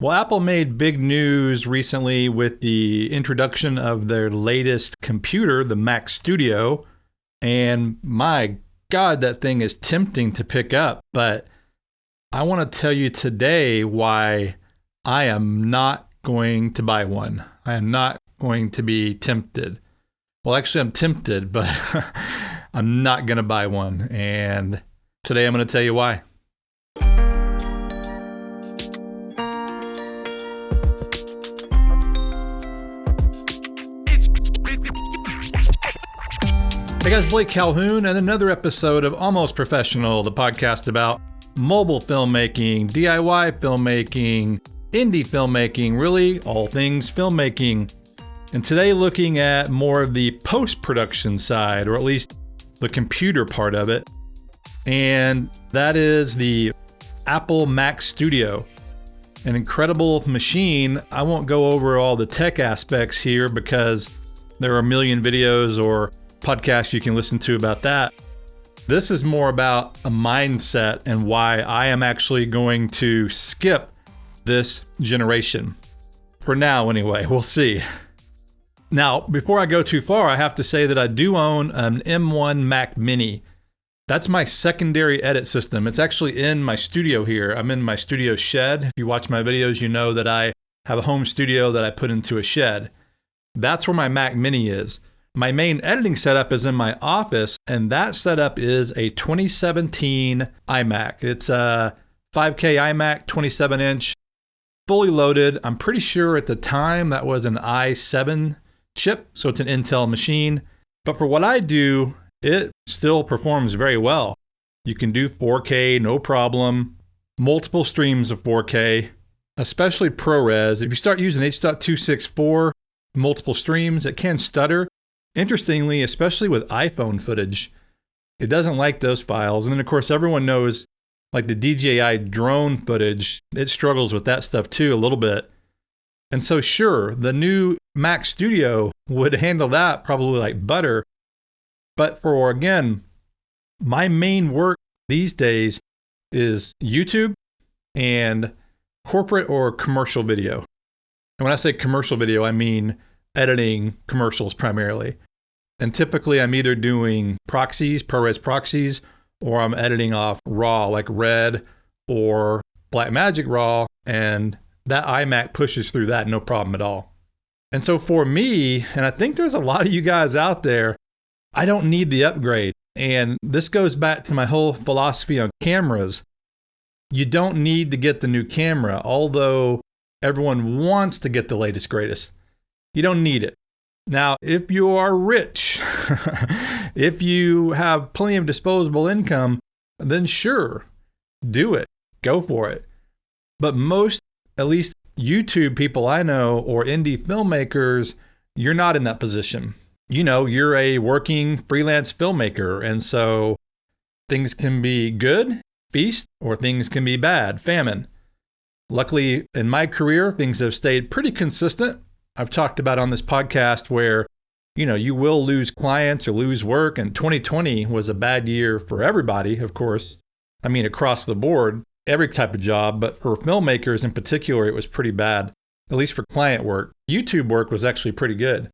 Well, Apple made big news recently with the introduction of their latest computer, the Mac Studio. And my God, that thing is tempting to pick up. But I want to tell you today why I am not going to buy one. I am not going to be tempted. Well, actually, I'm tempted, but I'm not going to buy one. And today I'm going to tell you why. Hey guys, Blake Calhoun and another episode of Almost Professional, the podcast about mobile filmmaking, DIY filmmaking, indie filmmaking, really all things filmmaking. And today looking at more of the post-production side, or at least the computer part of it. And that is the Apple Mac Studio. An incredible machine. I won't go over all the tech aspects here because there are a million videos or podcasts you can listen to about that. This is more about a mindset and why I am actually going to skip this generation. For now, anyway, we'll see. Now, before I go too far, I have to say that I do own an M1 Mac Mini. That's my secondary edit system. It's actually in my studio here. I'm in my studio shed. If you watch my videos, you know that I have a home studio that I put into a shed. That's where my Mac Mini is. My main editing setup is in my office, and that setup is a 2017 iMac. It's a 5K iMac, 27-inch, fully loaded. I'm pretty sure at the time that was an i7 chip, so it's an Intel machine. But for what I do, it still performs very well. You can do 4K, no problem. Multiple streams of 4K, especially ProRes. If you start using H.264, multiple streams, it can stutter. Interestingly, especially with iPhone footage, it doesn't like those files. And then, of course, everyone knows like the DJI drone footage, it struggles with that stuff too a little bit. And so, sure, the new Mac Studio would handle that probably like butter. But for, again, my main work these days is YouTube and corporate or commercial video. And when I say commercial video, I mean editing commercials primarily. And typically I'm either doing proxies, ProRes Proxies, or I'm editing off RAW like Red or Blackmagic RAW, and that iMac pushes through that no problem at all. And so for me, and I think there's a lot of you guys out there, I don't need the upgrade. And this goes back to my whole philosophy on cameras. You don't need to get the new camera, although everyone wants to get the latest, greatest. You don't need it. Now, if you are rich, if you have plenty of disposable income, then sure, do it. Go for it. But most, at least YouTube people I know, or indie filmmakers, you're not in that position. You know, you're a working freelance filmmaker, and so things can be good, feast, or things can be bad, famine. Luckily, in my career, things have stayed pretty consistent. I've talked about on this podcast where, you know, you will lose clients or lose work, and 2020 was a bad year for everybody, of course. I mean, across the board, every type of job, but for filmmakers in particular, it was pretty bad, at least for client work. YouTube work was actually pretty good.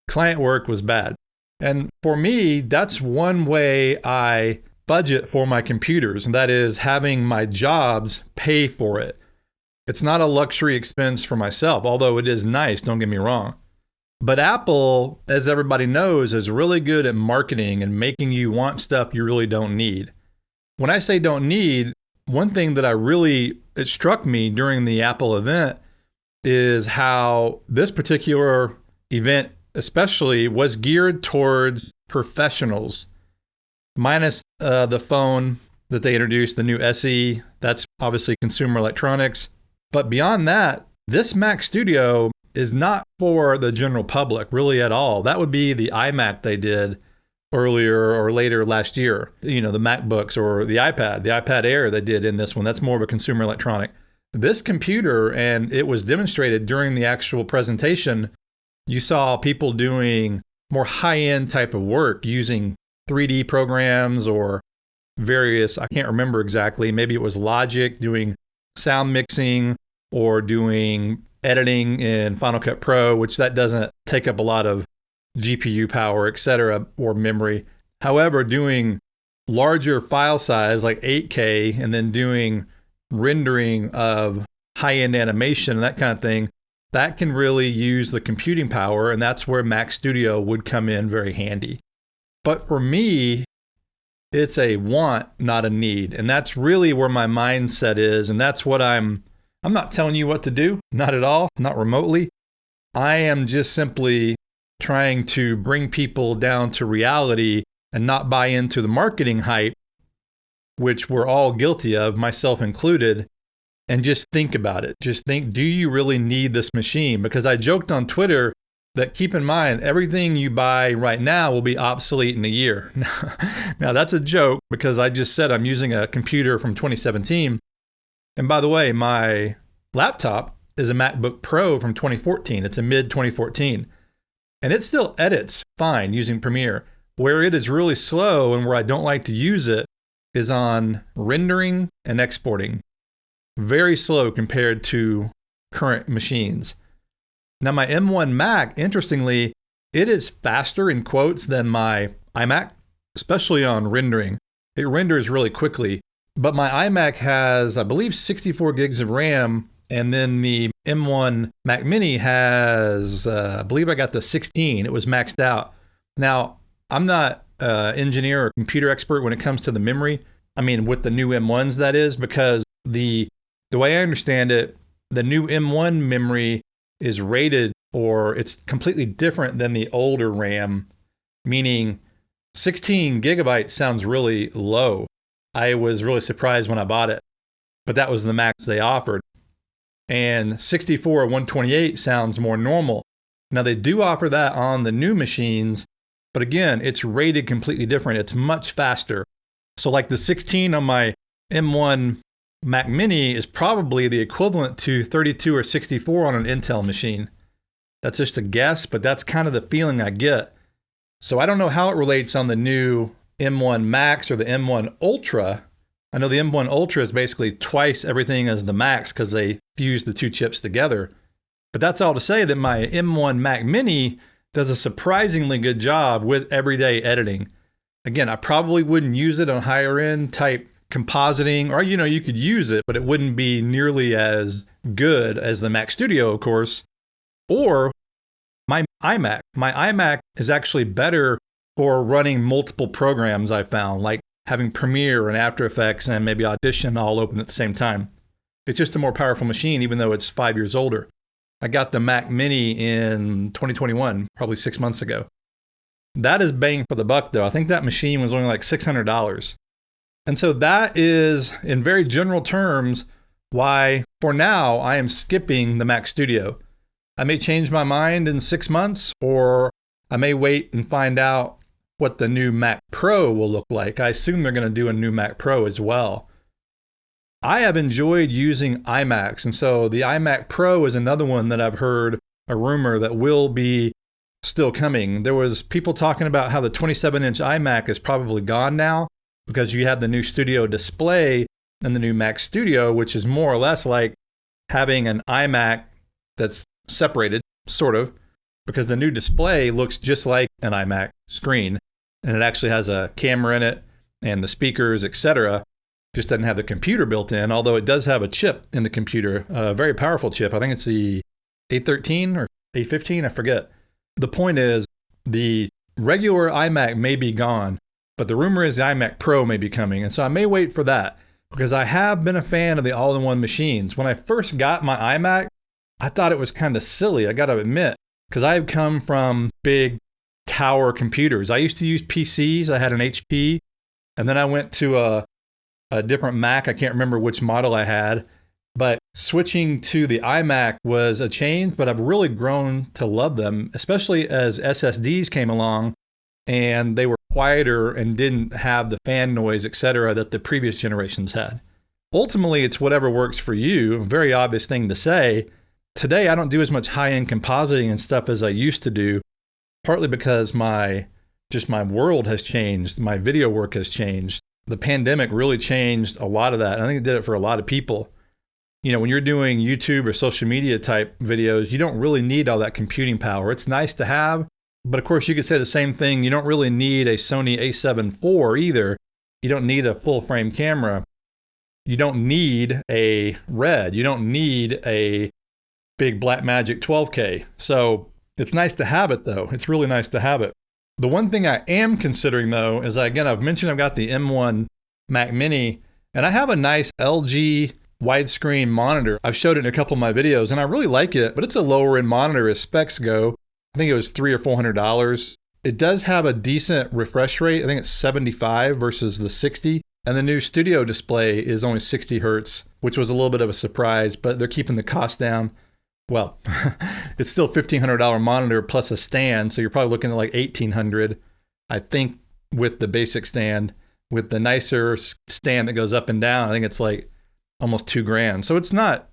Client work was bad. And for me, that's one way I budget for my computers, and that is having my jobs pay for it. It's not a luxury expense for myself, although it is nice, don't get me wrong. But Apple, as everybody knows, is really good at marketing and making you want stuff you really don't need. When I say don't need, one thing that it struck me during the Apple event is how this particular event especially was geared towards professionals, minus the phone that they introduced, the new SE. That's obviously consumer electronics. But beyond that, this Mac Studio is not for the general public really at all. That would be the iMac they did earlier or later last year. You know, the MacBooks or the iPad Air they did in this one. That's more of a consumer electronic. This computer, and it was demonstrated during the actual presentation, you saw people doing more high-end type of work using 3D programs or various, I can't remember exactly, maybe it was Logic doing sound mixing, or doing editing in Final Cut Pro, which that doesn't take up a lot of GPU power, etc., or memory. However, doing larger file size like 8K and then doing rendering of high-end animation and that kind of thing, that can really use the computing power, and that's where Mac Studio would come in very handy. But for me, it's a want, not a need. And that's really where my mindset is. And that's what I'm not telling you what to do, not at all, not remotely. I am just simply trying to bring people down to reality and not buy into the marketing hype, which we're all guilty of, myself included, and just think about it. Just think, do you really need this machine? Because I joked on Twitter that keep in mind, everything you buy right now will be obsolete in a year. Now, that's a joke because I just said I'm using a computer from 2017. And by the way, my laptop is a MacBook Pro from 2014. It's a mid-2014. And it still edits fine using Premiere. Where it is really slow and where I don't like to use it is on rendering and exporting. Very slow compared to current machines. Now, my M1 Mac, interestingly, it is faster in quotes than my iMac, especially on rendering. It renders really quickly. But my iMac has, I believe, 64 gigs of RAM. And then the M1 Mac Mini has, I believe I got the 16. It was maxed out. Now, I'm not an engineer or computer expert when it comes to the memory. I mean, with the new M1s, that is, because the way I understand it, the new M1 memory is rated, or it's completely different than the older RAM, meaning 16 gigabytes sounds really low. I was really surprised when I bought it, but that was the max they offered. And 64 or 128 sounds more normal. Now, they do offer that on the new machines, but again, it's rated completely different. It's much faster. So like the 16 on my M1 Mac Mini is probably the equivalent to 32 or 64 on an Intel machine. That's just a guess, but that's kind of the feeling I get. So I don't know how it relates on the new M1 Max or the M1 Ultra. I know the M1 Ultra is basically twice everything as the Max because they fused the two chips together. But that's all to say that my M1 Mac Mini does a surprisingly good job with everyday editing. Again, I probably wouldn't use it on higher end type compositing, or, you could use it, but it wouldn't be nearly as good as the Mac Studio, of course, or my iMac. My iMac is actually better for running multiple programs, I found, like having Premiere and After Effects and maybe Audition all open at the same time. It's just a more powerful machine, even though it's 5 years older. I got the Mac Mini in 2021, probably 6 months ago. That is bang for the buck, though. I think that machine was only like $600. And so that is, in very general terms, why, for now, I am skipping the Mac Studio. I may change my mind in 6 months, or I may wait and find out what the new Mac Pro will look like. I assume they're going to do a new Mac Pro as well. I have enjoyed using iMacs, and so the iMac Pro is another one that I've heard a rumor that will be still coming. There was people talking about how the 27-inch iMac is probably gone now because you have the new Studio display and the new Mac Studio, which is more or less like having an iMac that's separated, sort of, because the new display looks just like an iMac screen, and it actually has a camera in it and the speakers, etc. Just doesn't have the computer built in, although it does have a chip in the computer, a very powerful chip. I think it's the A13 or A15, I forget. The point is, the regular iMac may be gone, but the rumor is the iMac Pro may be coming, and so I may wait for that, because I have been a fan of the all-in-one machines. When I first got my iMac, I thought it was kind of silly, I gotta admit, because I've come from big tower computers. I used to use PCs, I had an HP, and then I went to a different Mac. I can't remember which model I had, but switching to the iMac was a change, but I've really grown to love them, especially as SSDs came along and they were quieter and didn't have the fan noise, etc., that the previous generations had. Ultimately, it's whatever works for you. A very obvious thing to say. Today, I don't do as much high-end compositing and stuff as I used to do, partly because my world has changed. My video work has changed. The pandemic really changed a lot of that. I think it did it for a lot of people. when you're doing YouTube or social media type videos, you don't really need all that computing power. It's nice to have, but of course you could say the same thing. You don't really need a Sony a7 IV either. You don't need a full frame camera. You don't need a RED. You don't need a big Blackmagic 12K. So it's nice to have it though. It's really nice to have it. The one thing I am considering though is, again, I've mentioned I've got the M1 Mac Mini, and I have a nice LG widescreen monitor. I've showed it in a couple of my videos and I really like it, but it's a lower end monitor as specs go. I think it was $300 or $400. It does have a decent refresh rate. I think it's 75 versus the 60. And the new studio display is only 60 hertz, which was a little bit of a surprise, but they're keeping the cost down. Well, it's still $1,500 monitor plus a stand, so you're probably looking at like $1,800, I think, with the basic stand. With the nicer stand that goes up and down, I think it's like almost $2,000. So it's not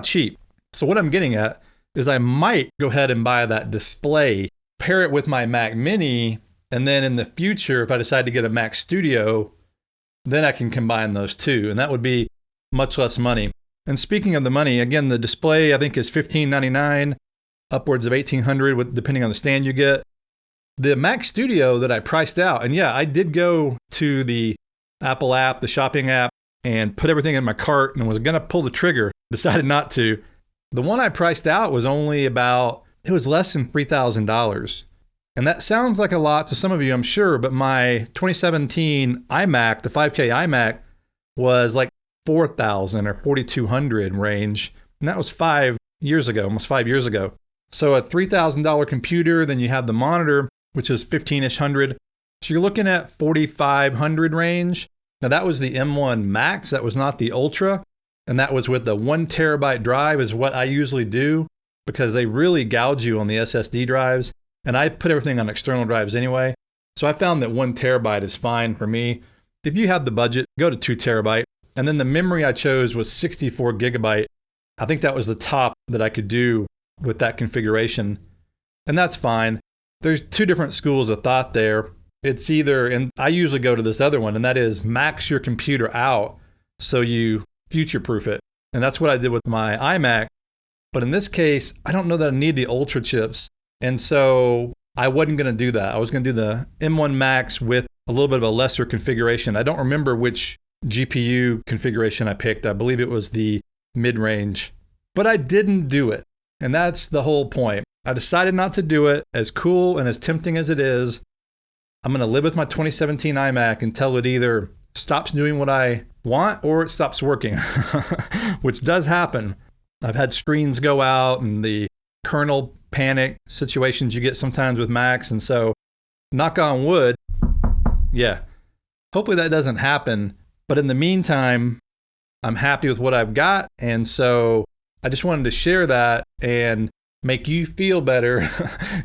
cheap. So what I'm getting at is I might go ahead and buy that display, pair it with my Mac Mini, and then in the future, if I decide to get a Mac Studio, then I can combine those two, and that would be much less money. And speaking of the money, again, the display I think is $1,599, upwards of $1,800 depending on the stand you get. The Mac Studio that I priced out, and yeah, I did go to the Apple app, the shopping app, and put everything in my cart and was going to pull the trigger, decided not to. The one I priced out was only it was less than $3,000. And that sounds like a lot to some of you, I'm sure, but my 2017 iMac, the 5K iMac, was like $4,000 or $4,200 range. And that was 5 years ago, almost 5 years ago. So a $3,000 computer, then you have the monitor, which is $1,500-ish. So you're looking at $4,500 range. Now that was the M1 Max, that was not the Ultra. And that was with the 1 terabyte drive is what I usually do because they really gouge you on the SSD drives. And I put everything on external drives anyway. So I found that 1 terabyte is fine for me. If you have the budget, go to 2 terabyte. And then the memory I chose was 64 gigabyte. I think that was the top that I could do with that configuration. And that's fine. There's two different schools of thought there. It's either, and I usually go to this other one, and that is max your computer out so you future-proof it. And that's what I did with my iMac. But in this case, I don't know that I need the Ultra chips. And so I wasn't going to do that. I was going to do the M1 Max with a little bit of a lesser configuration. I don't remember which GPU configuration I picked. I believe it was the mid-range. But I didn't do it. And that's the whole point. I decided not to do it. As cool and as tempting as it is, I'm going to live with my 2017 iMac until it either stops doing what I want or it stops working, which does happen. I've had screens go out and the kernel panic situations you get sometimes with Macs. And so, knock on wood, yeah, hopefully that doesn't happen. But in the meantime, I'm happy with what I've got. And so I just wanted to share that and make you feel better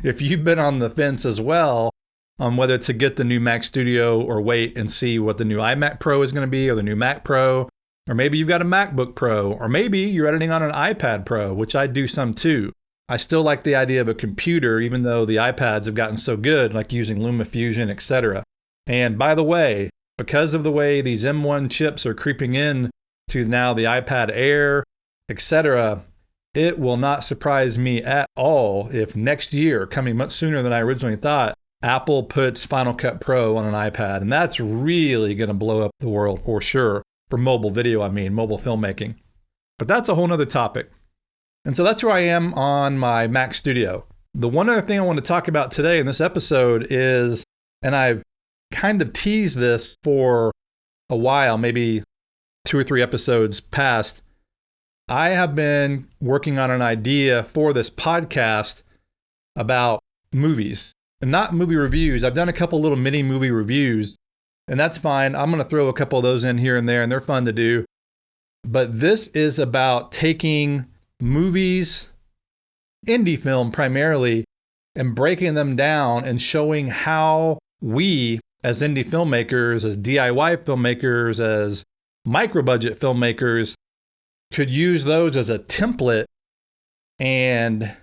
if you've been on the fence as well on whether to get the new Mac Studio or wait and see what the new iMac Pro is going to be or the new Mac Pro. Or maybe you've got a MacBook Pro, or maybe you're editing on an iPad Pro, which I do some too. I still like the idea of a computer, even though the iPads have gotten so good, like using LumaFusion, etc. And by the way, because of the way these M1 chips are creeping in to now the iPad Air, etc., it will not surprise me at all if next year, coming much sooner than I originally thought, Apple puts Final Cut Pro on an iPad. And that's really going to blow up the world for sure. For mobile video, mobile filmmaking. But that's a whole nother topic. And so that's where I am on my Mac Studio. The one other thing I want to talk about today in this episode is, and I've kind of teased this for a while, maybe 2 or 3 episodes past, I have been working on an idea for this podcast about movies. And not movie reviews. I've done a couple little mini movie reviews. And that's fine. I'm going to throw a couple of those in here and there, and they're fun to do. But this is about taking movies, indie film primarily, and breaking them down and showing how we, as indie filmmakers, as DIY filmmakers, as micro-budget filmmakers, could use those as a template and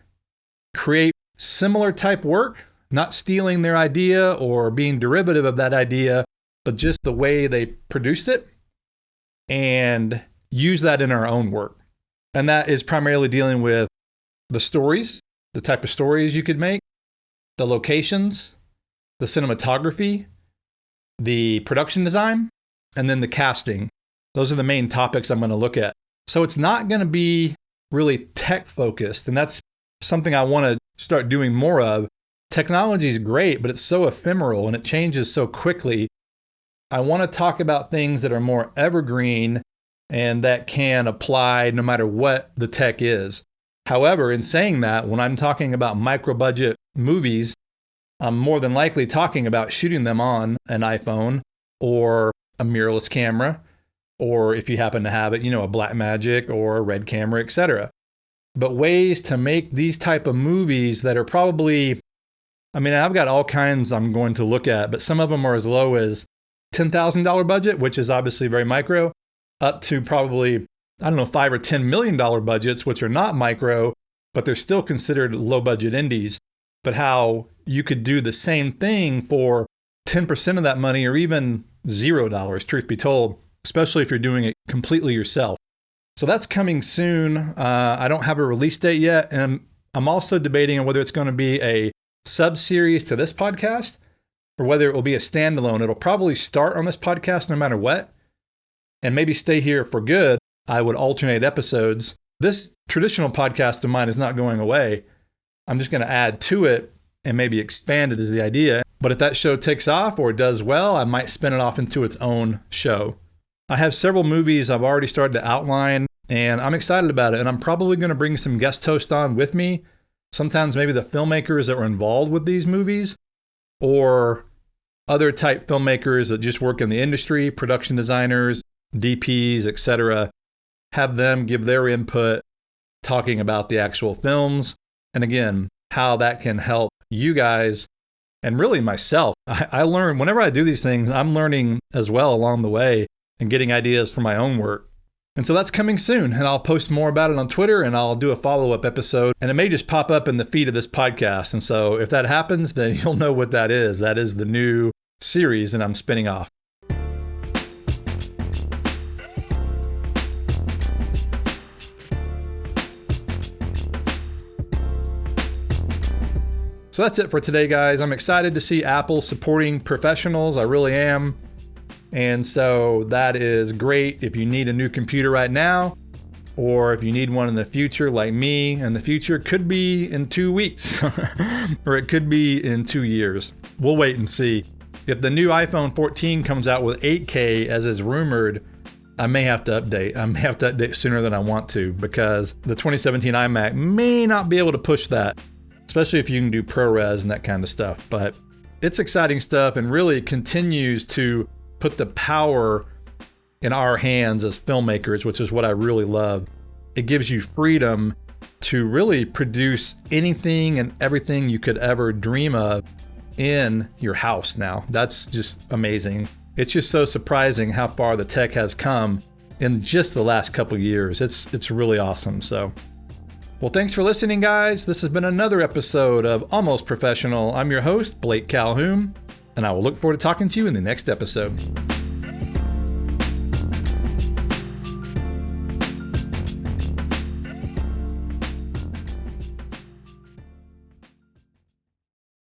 create similar type work, not stealing their idea or being derivative of that idea, but just the way they produced it, and use that in our own work. And that is primarily dealing with the stories, the type of stories you could make, the locations, the cinematography, the production design, and then the casting. Those are the main topics I'm going to look at. So it's not going to be really tech focused, and that's something I want to start doing more of. Technology is great, but it's so ephemeral and it changes so quickly. I want to talk about things that are more evergreen and that can apply no matter what the tech is. However, in saying that, when I'm talking about micro-budget movies, I'm more than likely talking about shooting them on an iPhone or a mirrorless camera, or if you happen to have it, a Blackmagic or a Red camera, etc. But ways to make these type of movies that are probably, I've got all kinds I'm going to look at, but some of them are as low as $10,000 budget, which is obviously very micro, up to probably, $5 or $10 million budgets, which are not micro, but they're still considered low budget indies. But how you could do the same thing for 10% of that money or even $0, truth be told, especially if you're doing it completely yourself. So that's coming soon. I don't have a release date yet. And I'm also debating on whether it's going to be a sub-series to this podcast or whether it will be a standalone. It'll probably start on this podcast no matter what, and maybe stay here for good. I would alternate episodes. This traditional podcast of mine is not going away. I'm just going to add to it and maybe expand it is the idea. But if that show takes off or does well, I might spin it off into its own show. I have several movies I've already started to outline, and I'm excited about it. And I'm probably going to bring some guest hosts on with me. Sometimes maybe the filmmakers that were involved with these movies, or other type filmmakers that just work in the industry, production designers, DPs, etc. Have them give their input talking about the actual films. And again, how that can help you guys and really myself. I learn whenever I do these things, I'm learning as well along the way and getting ideas for my own work. And so that's coming soon, and I'll post more about it on Twitter, and I'll do a follow-up episode, and it may just pop up in the feed of this podcast. And so if that happens, then you'll know what that is. That is the new series that I'm spinning off. So that's it for today, guys. I'm excited to see Apple supporting professionals. I really am. And so that is great if you need a new computer right now, or if you need one in the future like me, and the future could be in 2 weeks, or it could be in 2 years. We'll wait and see. If the new iPhone 14 comes out with 8K, as is rumored, I may have to update. I may have to update sooner than I want to, because the 2017 iMac may not be able to push that, especially if you can do ProRes and that kind of stuff. But it's exciting stuff and really continues to put the power in our hands as filmmakers, which is what I really love. It gives you freedom to really produce anything and everything you could ever dream of in your house now. That's just amazing. It's just so surprising how far the tech has come in just the last couple of years. It's really awesome. So, well, thanks for listening, guys. This has been another episode of Almost Professional. I'm your host, Blake Calhoun, and I will look forward to talking to you in the next episode.